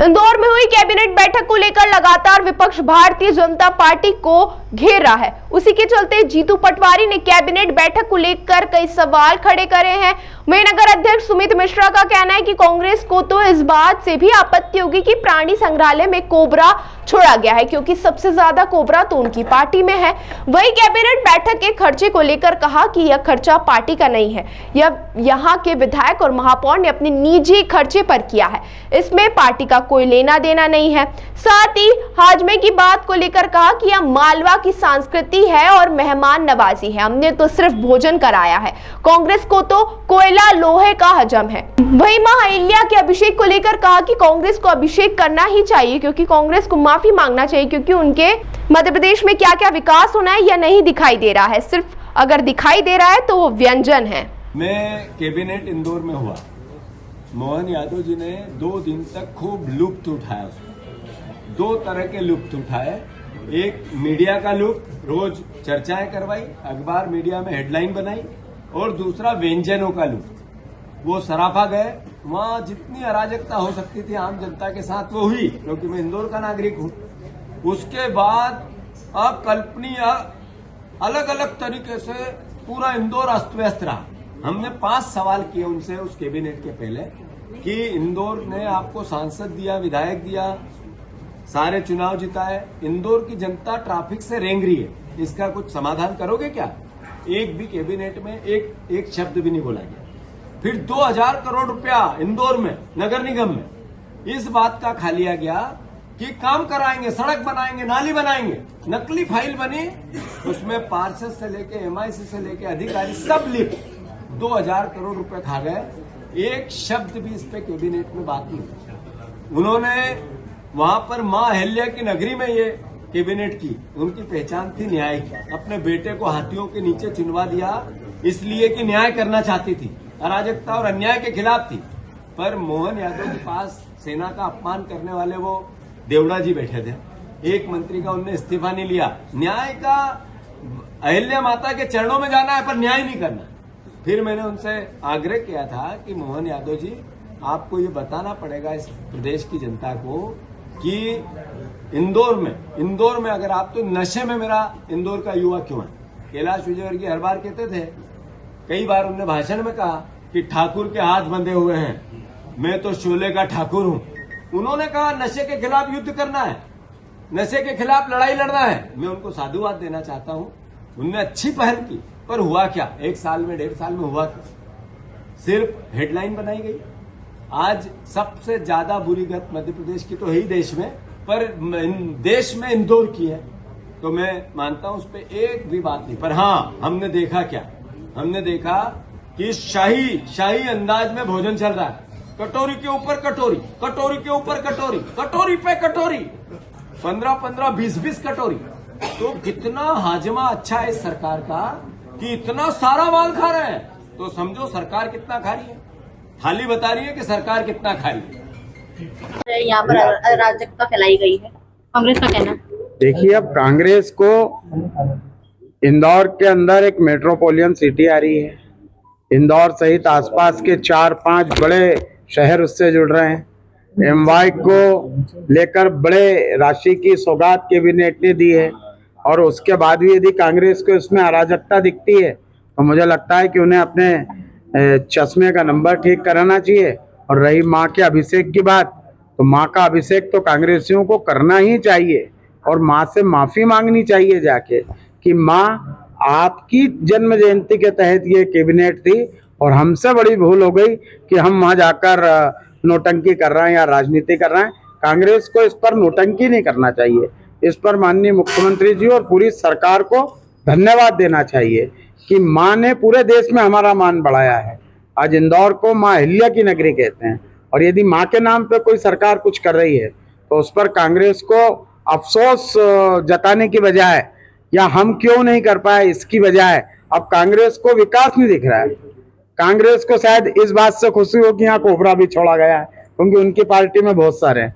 इंदौर में हुई कैबिनेट बैठक को लेकर लगातार विपक्ष भारतीय जनता पार्टी को घेर रहा है। उसी के चलते जीतू पटवारी ने कैबिनेट बैठक को लेकर कई सवाल खड़े करे हैं। वहीं नगर अध्यक्ष सुमित मिश्रा का कहना है कि कांग्रेस को तो इस बात से भी आपत्ति होगी कि प्राणी संग्रहालय में कोबरा छोड़ा गया है, क्योंकि सबसे ज्यादा कोबरा तो उनकी पार्टी में है। वही कैबिनेट बैठक के खर्चे को लेकर कहा कि यह खर्चा पार्टी का नहीं है, यह यहाँ के विधायक और महापौर ने अपने निजी खर्चे पर किया है, इसमें पार्टी का कोई लेना देना नहीं है। साथ ही हाजमे की बात को लेकर कहा कि यह मालवा की संस्कृति है और मेहमान नवाजी है, हमने तो सिर्फ भोजन कराया है, कांग्रेस को तो कोयला लोहे का हजम है। वहीं मां अहिल्या के अभिषेक को लेकर कहा कि कांग्रेस को अभिषेक करना ही चाहिए, क्योंकि कांग्रेस को माफी मांगना चाहिए, क्योंकि उनके मध्य प्रदेश में क्या क्या विकास होना है यह नहीं दिखाई दे रहा है, सिर्फ अगर दिखाई दे रहा है तो वो व्यंजन है। मैं कैबिनेट इंदौर में हुआ, मोहन यादव जी ने 2 दिन तक खूब लुत्फ उठाया। 2 तरह के लुत्फ उठाए, एक मीडिया का लुत्फ, रोज चर्चाएं करवाई, अखबार मीडिया में हेडलाइन बनाई, और दूसरा व्यंजनों का लुत्फ। वो सराफा गए, वहां जितनी अराजकता हो सकती थी आम जनता के साथ वो हुई, क्योंकि मैं इंदौर का नागरिक हूं। उसके बाद अकल्पनीय अलग अलग तरीके से पूरा इंदौर अस्त व्यस्त रहा। हमने 5 सवाल किए उनसे उस कैबिनेट के पहले कि इंदौर ने आपको सांसद दिया, विधायक दिया, सारे चुनाव जिताए, इंदौर की जनता ट्रैफिक से रेंग रही है, इसका कुछ समाधान करोगे क्या? एक भी कैबिनेट में एक शब्द भी नहीं बोला गया। फिर 2000 करोड़ रुपया इंदौर में नगर निगम में इस बात का खा लिया गया कि काम कराएंगे, सड़क बनाएंगे, नाली बनाएंगे। नकली फाइल बनी, उसमें पार्षद से लेके MIC से लेके अधिकारी सब लिख 2000 करोड़ रुपए खा गए। एक शब्द भी इस पे कैबिनेट में बात नहीं। उन्होंने वहां पर मां अहिल्या की नगरी में ये कैबिनेट की, उनकी पहचान थी न्याय की। अपने बेटे को हाथियों के नीचे चुनवा दिया इसलिए कि न्याय करना चाहती थी, अराजकता और अन्याय के खिलाफ थी। पर मोहन यादव के पास सेना का अपमान करने वाले वो देवड़ा जी बैठे थे, एक मंत्री का उनने इस्तीफा नहीं लिया। न्याय का अहिल्या माता के चरणों में जाना है पर न्याय नहीं करना। फिर मैंने उनसे आग्रह किया था कि मोहन यादव जी, आपको ये बताना पड़ेगा इस प्रदेश की जनता को कि इंदौर में अगर आप तो नशे में मेरा इंदौर का युवा क्यों है? कैलाश विजयवर्गीय हर बार कहते थे, कई बार उन्होंने भाषण में कहा कि ठाकुर के हाथ बंधे हुए हैं, मैं तो शोले का ठाकुर हूं। उन्होंने कहा नशे के खिलाफ युद्ध करना है, नशे के खिलाफ लड़ाई लड़ना है। मैं उनको साधुवाद देना चाहता हूं, उनने अच्छी पहल की, पर हुआ क्या? 1 साल में 1.5 साल में हुआ क्या? सिर्फ हेडलाइन बनाई गई। आज सबसे ज्यादा बुरी गत मध्य प्रदेश की तो है ही देश में, पर देश में इंदौर की है, तो मैं मानता हूं उस पर एक भी बात नहीं। पर हाँ, हमने देखा क्या? हमने देखा कि शाही अंदाज में भोजन चल रहा है, कटोरी के ऊपर कटोरी, कटोरी के ऊपर कटोरी, कटोरी पे कटोरी, 15-15, 20-20 कटोरी। तो कितना हाजमा अच्छा है इस सरकार का कि इतना सारा माल खा रहे हैं, तो समझो सरकार कितना खा रही है। थाली बता रही है कि सरकार कितना खा रही है। यहाँ पर अराजकता फैलाई गई है, कांग्रेस का कहना। देखिए, अब कांग्रेस को इंदौर के अंदर एक मेट्रोपोलियन सिटी आ रही है, इंदौर सहित आसपास के 4-5 बड़े शहर उससे जुड़ रहे हैं। MY को लेकर बड़े राशि की सौगात कैबिनेट ने दी है, और उसके बाद भी यदि कांग्रेस को इसमें अराजकता दिखती है तो मुझे लगता है कि उन्हें अपने चश्मे का नंबर ठीक कराना चाहिए। और रही माँ के अभिषेक की बात, तो माँ का अभिषेक तो कांग्रेसियों को करना ही चाहिए, और माँ से माफी मांगनी चाहिए जाके कि माँ, आपकी जन्म जयंती के तहत ये कैबिनेट थी और हमसे बड़ी भूल हो गई कि हम वहां जाकर नोटंकी कर रहे हैं या राजनीति कर रहे हैं। कांग्रेस को इस पर नोटंकी नहीं करना चाहिए, इस पर माननीय मुख्यमंत्री जी और पूरी सरकार को धन्यवाद देना चाहिए कि माँ ने पूरे देश में हमारा मान बढ़ाया है। आज इंदौर को माँ अहिल्या की नगरी कहते हैं, और यदि माँ के नाम पे कोई सरकार कुछ कर रही है तो उस पर कांग्रेस को अफसोस जताने की बजाय, या हम क्यों नहीं कर पाए इसकी बजाय, अब कांग्रेस को विकास नहीं दिख रहा है। कांग्रेस को शायद इस बात से खुशी हो कि यहाँ कोबरा भी छोड़ा गया है, क्योंकि उनकी पार्टी में बहुत सारे हैं।